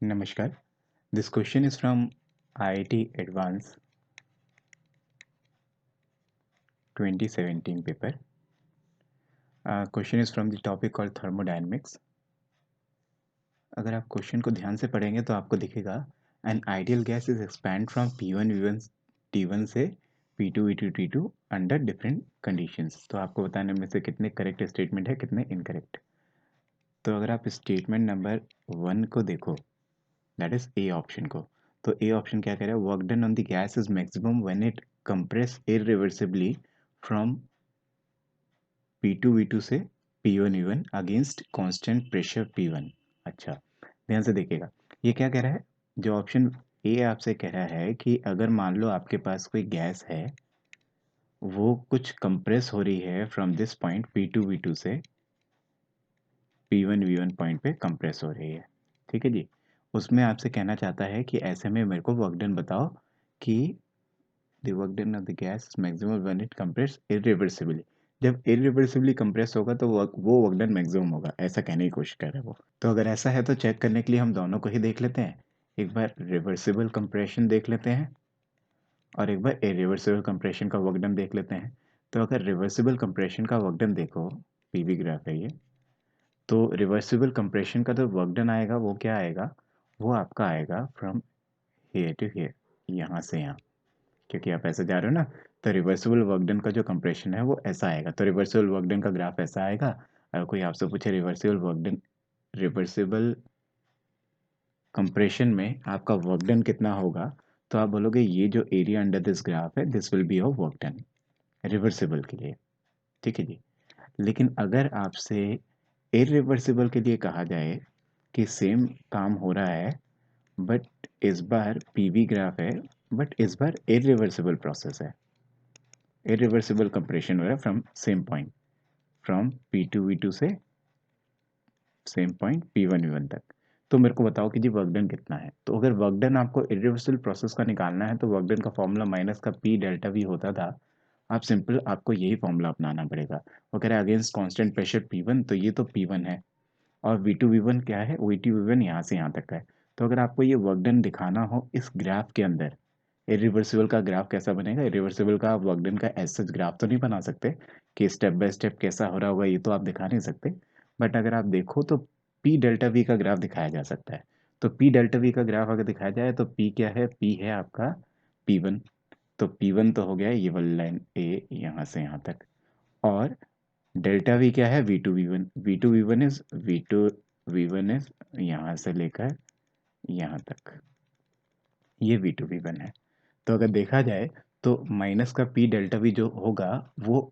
Namaskar. This question is from IIT Advanced 2017 paper. Question is from the topic called thermodynamics. अगर आप question को ध्यान से पढ़ेंगे तो आपको दिखेगा an ideal gas is expand from P1 V1 T1 से P2 V2 T2 under different conditions. तो आपको बताने में से कितने करेक्ट स्टेटमेंट है कितने इनकरेक्ट। तो अगर आप स्टेटमेंट नंबर 1 को देखो, दैट इज ए ऑप्शन को, तो ए ऑप्शन क्या कह रहा है, work done on the gas is maximum when it compress irreversibly from P2 V2 से P1 V1 against constant pressure P1। अच्छा, ध्यान से देखिएगा, ये क्या कह रहा है, जो ऑप्शन ए आपसे कह रहा है कि अगर मान लो आपके पास कोई गैस है, वो कुछ कंप्रेस हो रही है from this point P2 V2 से P1 V1 पॉइंट पे कंप्रेस हो रही है, ठीक है जी। उसमें आपसे कहना चाहता है कि ऐसे में मेरे को वर्क डन बताओ कि the work done of the gas maximum when it compress irreversibly. जब इरिवर्सिबली कंप्रेस होगा तो वो वर्क डन मैक्सिमम होगा, ऐसा कहने की कोशिश कर रहा है वो। तो अगर ऐसा है तो चेक करने के लिए हम दोनों को ही देख लेते हैं। एक बार रिवर्सिबल कंप्रेशन देख लेते हैं और एक बार इरिवर्सिबल कंप्रेशन का वर्क डन देख लेते हैं। तो अगर रिवर्सिबल कंप्रेशन का वर्क डन देखो, पीवी ग्राफ है ये, तो रिवर्सिबल कंप्रेशन का जो वर्क डन आएगा वो क्या आएगा, वो आपका आएगा फ्रॉम हियर टू हियर, यहाँ से यहाँ, क्योंकि आप ऐसे जा रहे हो ना। तो रिवर्सिबल वर्क डन का जो कंप्रेशन है वो ऐसा आएगा, तो रिवर्सिबल वर्क डन का ग्राफ ऐसा आएगा। अगर कोई आपसे पूछे reversible work done, reversible compression में आपका वर्क डन कितना होगा, तो आप बोलोगे ये जो एरिया अंडर दिस ग्राफ है this will be your work done reversible के लिए, ठीक है जी। लेकिन अगर आपसे इरिवर्सिबल के लिए कहा जाए कि सेम काम हो रहा है बट इस बार पीवी ग्राफ है, बट इस बार इरिवर्सिबल प्रोसेस है, इरिवर्सिबल कंप्रेशन हो रहा है from same point, from P2 V2 से सेम पॉइंट P1 V1 तक। तो मेरे को बताओ कि जी वर्क डन कितना है। तो अगर वर्क डन आपको इरिवर्सिबल प्रोसेस का निकालना है तो वर्क डन का फॉर्मूला माइनस का P डेल्टा V होता था। आप सिंपल आपको यही फॉर्मूला अपनाना पड़ेगा। अगर अगेंस्ट कांस्टेंट प्रेशर P1, तो ये तो P1 है और V2 V1 क्या है, V2 V1 यहाँ से यहाँ तक का है। तो अगर आपको ये वर्क डन दिखाना हो इस ग्राफ के अंदर, इरिवर्सिबल का ग्राफ कैसा बनेगा, इरिवर्सिबल का आप वर्क डन का ऐसा ग्राफ तो नहीं बना सकते कि स्टेप बाय स्टेप कैसा हो रहा होगा, ये तो आप दिखा नहीं सकते। बट अगर आप देखो तो पी डेल्टा वी का ग्राफ दिखाया जा सकता है। तो पी डेल्टा वी का ग्राफ अगर दिखाया जाए तो पी क्या है, पी है आपका P1। तो P1 तो हो गया ये वाली लाइन ए यहाँ से यहाँ तक, और डेल्टा वी क्या है, V2 V1, V2 V1 is V2 V1 is यहाँ से लेकर यहाँ तक, ये V2 V1 है। तो अगर देखा जाए तो माइनस का पी डेल्टा वी जो होगा वो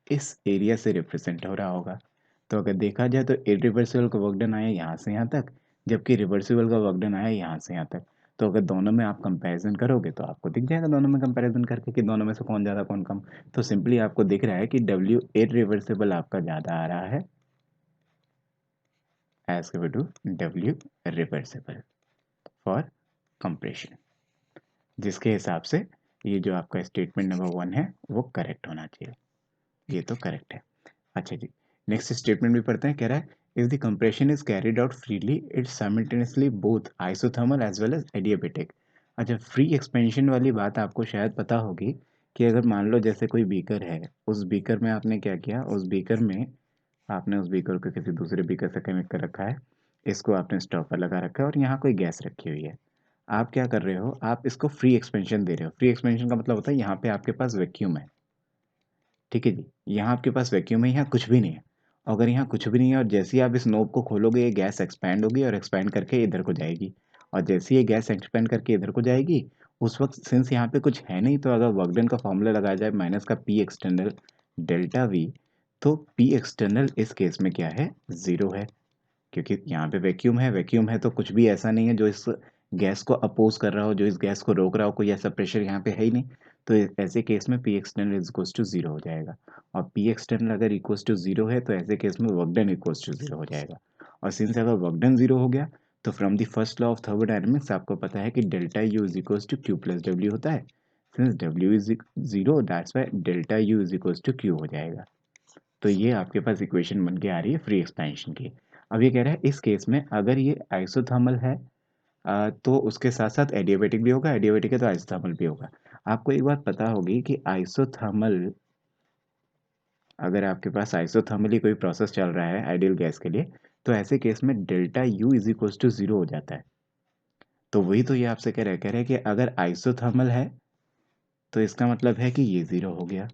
इस एरिया से रिप्रेजेंट हो रहा होगा। तो अगर देखा जाए तो इरिवर्सिबल का वर्क डन आया यहाँ से यहाँ तक, जबकि रिवर्सिबल का वर्क डन आया यहाँ से यहाँ तक। तो अगर दोनों में आप कंपैरिजन करोगे तो आपको दिख जाएगा दोनों में कंपैरिजन करके कि दोनों में से कौन ज़्यादा कौन कम। तो सिंपली आपको दिख रहा है कि डब्ल्यू इरिवर्सिबल आपका ज़्यादा आ रहा है as compared to W reversible for compression, जिसके हिसाब से ये जो आपका स्टेटमेंट नंबर 1 है वो करेक्ट होना चाहिए। ये तो करेक्ट है। अच्छा जी, नेक्स्ट स्टेटमेंट भी पढ़ते हैं। कह रहा है if the compression is carried out freely it's simultaneously both isothermal as well as adiabatic. अच्छा, फ्री एक्सपेंशन वाली बात आपको शायद पता होगी कि अगर मान लो जैसे कोई बीकर है, उस बीकर में आपने क्या किया, उस बीकर में आपने उस बीकर को किसी दूसरे बीकर से कनेक्ट कर रखा है, इसको आपने स्टॉपर लगा रखा है और यहाँ कोई गैस रखी हुई है। आप क्या कर रहे हो, आप इसको फ्री एक्सपेंशन दे रहे हो। फ्री एक्सपेंशन का मतलब होता है यहाँ पे आपके पास वैक्यूम है, ठीक है जी। यहाँ आपके पास वैक्यूम है, यहाँ कुछ भी नहीं है। अगर यहाँ कुछ भी नहीं है और जैसे ही आप इस नोब को खोलोगे ये गैस एक्सपैंड होगी और एक्सपैंड करके इधर को जाएगी, और जैसे ही ये गैस एक्सपैंड करके इधर को जाएगी उस वक्त सिंस यहाँ पे कुछ है नहीं, तो अगर वर्क डन का फॉर्मूला लगाया जाए माइनस का पी एक्सटर्नल डेल्टा वी, तो पी एक्सटर्नल इस केस में क्या है, ज़ीरो है, क्योंकि यहाँ पे वैक्यूम है। वैक्यूम है तो कुछ भी ऐसा नहीं है जो इस गैस को अपोज कर रहा हो, जो इस गैस को रोक रहा हो, कोई ऐसा प्रेशर यहाँ पे है ही नहीं। तो ऐसे केस में P external is equals to zero हो जाएगा, और पी एक्सटर्नल अगर इक्वल्स टू जीरो है तो ऐसे केस में work done equals to zero हो जाएगा। और सिंस अगर वर्क डन जीरो हो गया तो from the first law of thermodynamics आपको पता है कि delta U is equals to Q plus W होता है। Since W is zero that's why delta U is equals to Q हो जाएगा। तो ये आपके पास इक्वेशन बन के आ रही है फ्री एक्सपेंशन की। अब ये कह रहा है इस केस में अगर ये आइसोथर्मल है तो उसके साथ साथ एडियाबेटिक भी होगा, एडियाबेटिक है तो आइसोथर्मल भी होगा। आपको एक बात पता होगी कि आइसोथर्मल, अगर आपके पास आइसोथर्मली कोई प्रोसेस चल रहा है आइडियल गैस के लिए, तो ऐसे केस में delta U is equal to zero हो जाता है। तो वही तो ये आपसे कह रहे हैं कि अगर आइसोथर्मल है तो इसका मतलब है कि ये ज़ीरो हो गया,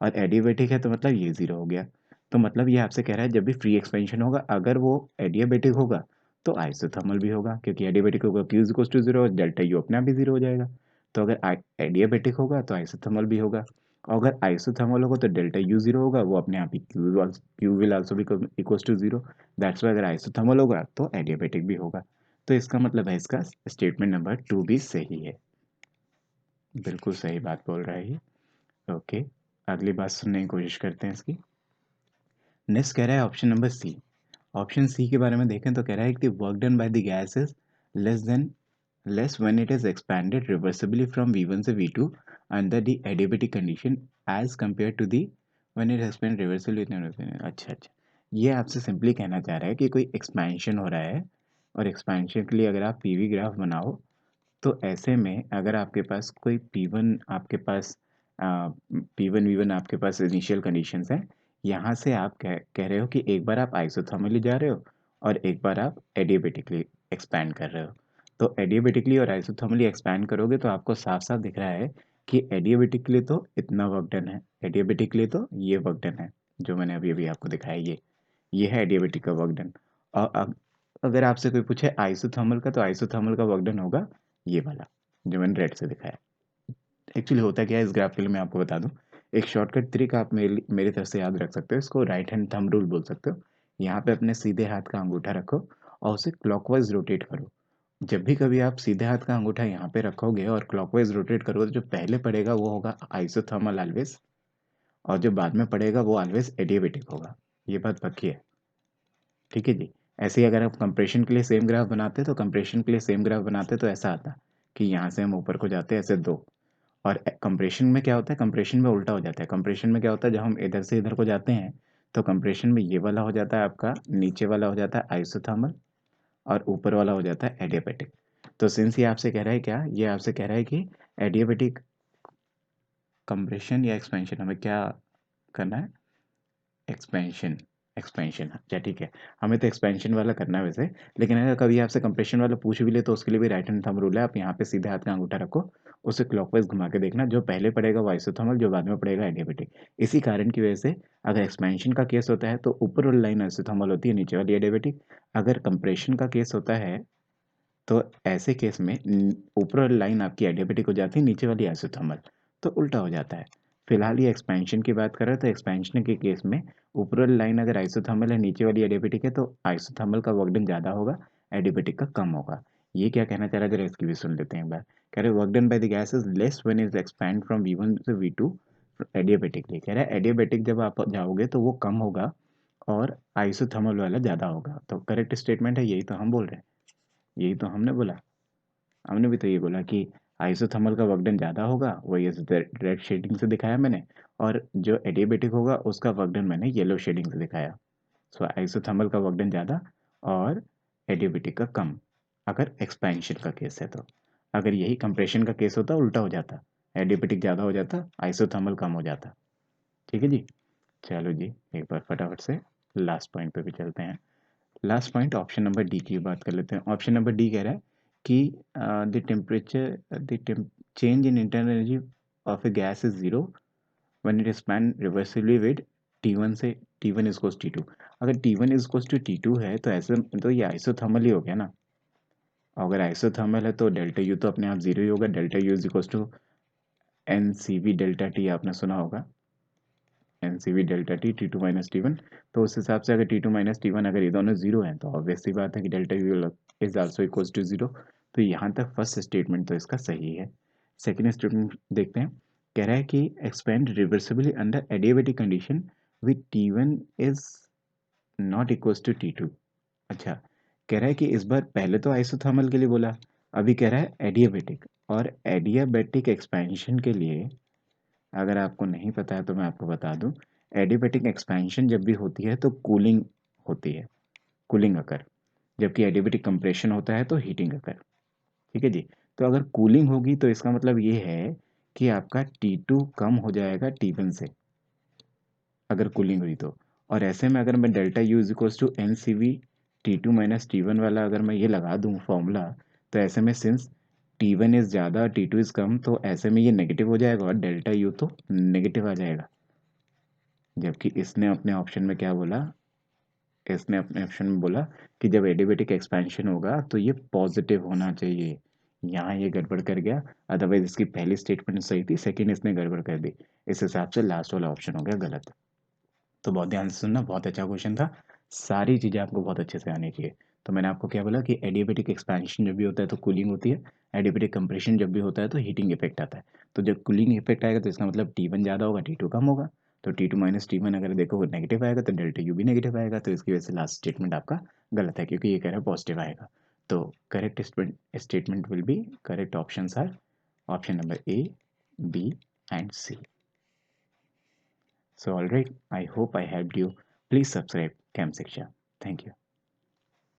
और एडियाबेटिक है तो मतलब ये ज़ीरो हो गया। तो मतलब ये आपसे कह रहा है जब भी फ्री एक्सपेंशन होगा, अगर वो एडियाबेटिक होगा तो आइसोथर्मल भी होगा, क्योंकि एडियाबेटिक होगा Q is equal to zero, delta U अपने आप भी जीरो हो जाएगा। तो अगर एडियाबेटिक होगा तो आइसोथर्मल भी होगा, और अगर आइसोथर्मल होगा तो डेल्टा यू जीरो होगा, वो अपने आप ही क्यू विल आल्सो भी equal to zero. That's why अगर आइसोथर्मल होगा तो एडियाबेटिक भी होगा। तो इसका मतलब है इसका स्टेटमेंट नंबर 2 भी सही है। बिल्कुल सही बात बोल रहा है ये। ओके, अगली बात सुनने की कोशिश करते हैं इसकी। नेक्स्ट कह रहा है option number C. Option C के बारे में देखें तो कह रहा है कि work done by the gas is less than less when it is expanded reversibly from V1 से V2 under the adiabatic condition as compare to the when it expand reversibly. अच्छा, ये आपसे सिंपली कहना चाह रहा है कि कोई एक्सपेंशन हो रहा है, और एक्सपेंशन के लिए अगर आप पीवी ग्राफ बनाओ, तो ऐसे में अगर आपके पास कोई P1 आपके पास P1 V1 आपके पास इनिशियल कंडीशंस हैं, यहाँ से आप कह रहे हो कि एक बार आप आइसोथर्मली जा रहे हो और एक बार आप एडियाबेटिकली एक्सपैंड कर रहे हो। तो एडियाबेटिकली और आइसोथर्मली एक्सपैंड करोगे तो आपको साफ साफ दिख रहा है कि एडियाबेटिक के लिए तो इतना वर्क डन है, एडियाबेटिक के लिए तो ये वर्क डन है, जो मैंने अभी अभी आपको दिखाया ये है एडियाबेटिक का वर्क डन। और अब अगर आपसे कोई पूछे आइसोथर्मल का, तो आइसोथर्मल का वर्क डन होगा ये वाला जो मैंने रेड से दिखाया। एक्चुअली होता क्या है इस ग्राफ के लिए मैं आपको बता दूं, एक शॉर्टकट ट्रिक आप मेरी तरफ से याद रख सकते हो, इसको राइट हैंड थंब रूल बोल सकते हो। यहाँ पे अपने सीधे हाथ का अंगूठा रखो और उसे क्लॉकवाइज रोटेट करो। जब भी कभी आप सीधे हाथ का अंगूठा यहाँ पे रखोगे और क्लॉकवाइज रोटेट करोगे, तो जो पहले पड़ेगा वो होगा आइसोथर्मल ऑलवेज, और जो बाद में पड़ेगा वो ऑलवेज एडियाबेटिक होगा। ये बात पक्की है, ठीक है जी। ऐसे ही अगर आप कंप्रेशन के लिए सेम ग्राफ बनाते, तो कंप्रेशन के लिए सेम ग्राफ बनाते तो ऐसा आता कि यहाँ से हम ऊपर को जाते ऐसे दो, और कंप्रेशन में क्या होता है, कंप्रेशन में उल्टा हो जाता है। कंप्रेशन में क्या होता है, जब हम इधर से इधर को जाते हैं तो कंप्रेशन में ये वाला हो जाता है आपका, नीचे वाला हो जाता है आइसोथर्मल, और ऊपर वाला हो जाता है एडियाबेटिक। तो सिंस ये आपसे कह रहा है क्या, ये आपसे कह रहा है कि एडियाबेटिक कंप्रेशन या एक्सपेंशन हमें क्या करना है, एक्सपेंशन। एक्सपेंशन, अच्छा ठीक है, हमें तो एक्सपेंशन वाला करना है वैसे। लेकिन अगर कभी आपसे कंप्रेशन वाला पूछ भी ले तो उसके लिए भी राइट हैंड थंब रूल है। आप यहाँ पे सीधे हाथ का अंगूठा रखो, उसे क्लॉकवाइज घुमा के देखना, जो पहले पड़ेगा वो आइसोथर्मल, जो बाद में पड़ेगा एडियाबेटिक। इसी कारण की वजह से अगर एक्सपेंशन का केस होता है तो ऊपर वाली लाइन आइसोथर्मल होती है, नीचे वाली एडियाबेटिक। अगर कंप्रेशन का केस होता है तो ऐसे केस में ऊपर वाली लाइन आपकी एडियाबेटिक हो जाती है, नीचे वाली आइसोथर्मल, तो उल्टा हो जाता है। फिलहाल ये एक्सपेंशन की बात कर रहे हैं, तो एक्सपेंशन के केस में ऊपर वाली लाइन अगर आइसोथर्मल है, नीचे वाली एडियाबेटिक है, तो आइसोथर्मल का वर्क डन ज़्यादा होगा, एडियाबेटिक का कम होगा। ये क्या कहना चाह रहा है, जरा इसकी भी सुन लेते हैं एक बार। कह रहे work done by the gas is less when is expand from V1 से V2 एडियाबेटिकली। कह रहा है एडियाबेटिक जब आप जाओगे तो वो कम होगा और आइसोथर्मल वाला ज़्यादा होगा। तो करेक्ट स्टेटमेंट है, यही तो हम बोल रहे हैं, यही तो हमने बोला। हमने भी तो ये बोला कि आइसोथर्मल का वर्क डन ज़्यादा होगा, वही रेड शेडिंग से दिखाया मैंने, और जो एडियाबेटिक होगा उसका वर्क डन मैंने येलो शेडिंग से दिखाया। सो आइसोथर्मल का वर्क डन ज़्यादा और एडियाबेटिक का कम, अगर एक्सपेंशन का केस है तो। अगर यही कंप्रेशन का केस होता उल्टा हो जाता, एडियाबेटिक ज़्यादा हो जाता, आइसोथर्मल कम हो जाता। ठीक है जी। चलो जी, एक बार फटाफट से लास्ट पॉइंट पे भी चलते हैं। Last point option number D की बात कर लेते हैं। ऑप्शन नंबर डी कह रहा है कि the temperature change in internal energy of A gas is zero when it expand reversibly with T1 से T1 इज इक्वल्स T2। अगर T1 is equals to T2 है तो ऐसे तो ये आइसोथर्मल ही हो गया ना। अगर आइसोथर्मल है तो डेल्टा यू तो अपने आप जीरो ही होगा, delta U is equals to N C V delta T, आपने सुना होगा N C V delta T, T2 minus T1। तो उस हिसाब से अगर T2 माइनस T1 अगर ये दोनों जीरो हैं तो ऑब्वियस सी बात है कि delta U is also equals to zero. तो यहाँ तक फर्स्ट स्टेटमेंट तो इसका सही है। सेकेंड स्टेटमेंट देखते हैं। कह रहा है कि expand reversibly under adiabatic condition with T1 is not equals to T2। अच्छा, कह रहा है कि इस बार पहले तो आइसोथर्मल के लिए बोला, अभी कह रहा है एडियाबेटिक। और एडियाबेटिक एक्सपेंशन के लिए अगर आपको नहीं पता है तो मैं आपको बता दूं, एडियाबेटिक एक्सपेंशन जब भी होती है तो कूलिंग होती है, कूलिंग अकर, जबकि एडियाबेटिक कंप्रेशन होता है तो हीटिंग अकर। ठीक है जी। तो अगर कूलिंग होगी तो इसका मतलब ये है कि आपका T2 कम हो जाएगा T1 से, अगर कूलिंग हुई तो। और ऐसे में अगर मैं delta U is equals to N C V T2 minus T1 वाला अगर मैं ये लगा दूँ फॉर्मूला, तो ऐसे में सिंस T1 इज़ ज़्यादा T2 इज़ कम, तो ऐसे में ये नेगेटिव हो जाएगा और डेल्टा यू तो नेगेटिव आ जाएगा। जबकि इसने अपने ऑप्शन में क्या बोला, इसने अपने ऑप्शन में बोला कि जब एडियाबेटिक एक्सपेंशन होगा तो ये पॉजिटिव होना चाहिए। यहाँ ये गड़बड़ कर गया, अदरवाइज इसकी पहली स्टेटमेंट सही थी, सेकंड इसने गड़बड़ कर दी। इस हिसाब से लास्ट वाला ऑप्शन हो गया गलत। तो बहुत ध्यान से सुनना, बहुत अच्छा क्वेश्चन था, सारी चीज़ें आपको बहुत अच्छे से आनी चाहिए। तो मैंने आपको क्या बोला कि एडियाबेटिक एक्सपेंशन जब भी होता है तो कूलिंग होती है, एडियाबेटिक कंप्रेशन जब भी होता है तो हीटिंग इफेक्ट आता है। तो जब कूलिंग इफेक्ट आएगा तो इसका मतलब T1 ज़्यादा होगा, T2 कम होगा। तो T2 माइनस T1 अगर देखो नेगेटिव आएगा तो डेल्टा यू भी नेगेटिव आएगा, तो इसकी वजह से लास्ट स्टेटमेंट आपका गलत है, क्योंकि ये कह रहा है पॉजिटिव आएगा। तो correct statement will be, correct option are option number A, B and C. So alright, I hope I helped you. Please subscribe Chem Shiksha. Thank you.